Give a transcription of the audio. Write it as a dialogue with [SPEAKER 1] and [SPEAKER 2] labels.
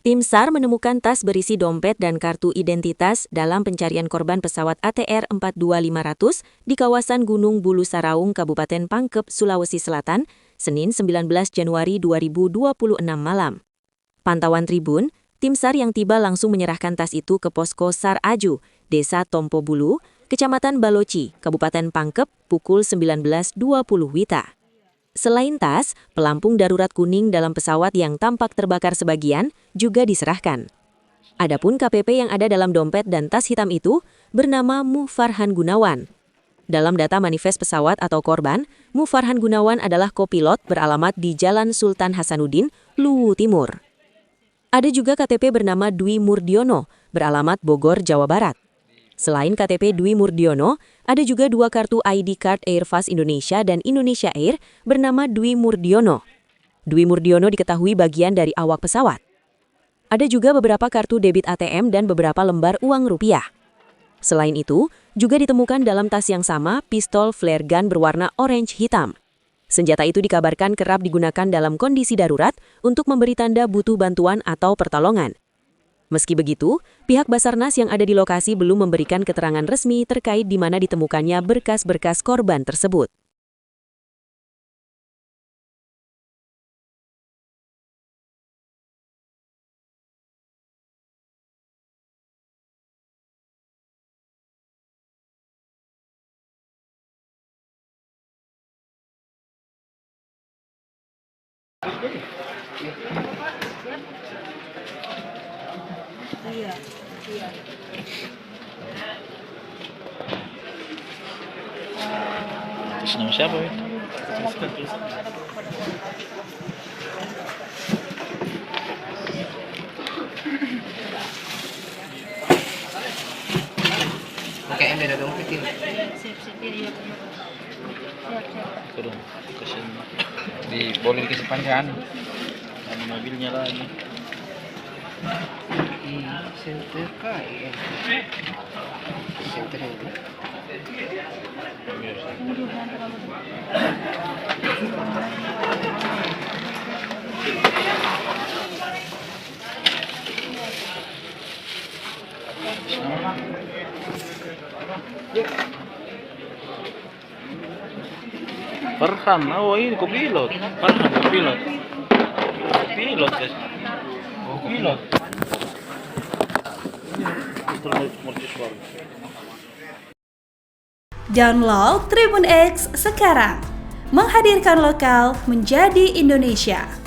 [SPEAKER 1] Tim SAR menemukan tas berisi dompet dan kartu identitas dalam pencarian korban pesawat ATR 42500 di kawasan Gunung Bulu Saraung, Kabupaten Pangkep, Sulawesi Selatan, Senin 19 Januari 2026 malam. Pantauan Tribun, tim SAR yang tiba langsung menyerahkan tas itu ke Posko SAR Aju, Desa Tompo Bulu, Kecamatan Baloci, Kabupaten Pangkep, pukul 19.20 WITA. Selain tas, pelampung darurat kuning dalam pesawat yang tampak terbakar sebagian juga diserahkan. Adapun KPP yang ada dalam dompet dan tas hitam itu bernama Mufarhan Gunawan. Dalam data manifest pesawat atau korban, Mufarhan Gunawan adalah kopilot beralamat di Jalan Sultan Hasanuddin, Luwu Timur. Ada juga KTP bernama Dwi Murdiono, beralamat Bogor, Jawa Barat. Selain KTP Dwi Murdiono, ada juga 2 kartu ID card Airfast Indonesia dan Indonesia Air bernama Dwi Murdiono. Dwi Murdiono diketahui bagian dari awak pesawat. Ada juga beberapa kartu debit ATM dan beberapa lembar uang rupiah. Selain itu, juga ditemukan dalam tas yang sama pistol flare gun berwarna orange hitam. Senjata itu dikabarkan kerap digunakan dalam kondisi darurat untuk memberi tanda butuh bantuan atau pertolongan. Meski begitu, pihak Basarnas yang ada di lokasi belum memberikan keterangan resmi terkait di mana ditemukannya berkas-berkas korban tersebut.
[SPEAKER 2] Iya.
[SPEAKER 3] Atas nama siapa, Win?
[SPEAKER 4] Pakai ember dong, kecil.
[SPEAKER 2] Siap-siap, iya. Siap-siap.
[SPEAKER 3] Turun, kasih boleh dikasih panjang. Ada mobilnya lagi.
[SPEAKER 4] Center kaya. Center ini.
[SPEAKER 3] Farhan, oh ini kopilot. Farhan kopilot. Kopilot, guys. Kopilot.
[SPEAKER 5] Download Tribun X sekarang, menghadirkan lokal menjadi Indonesia.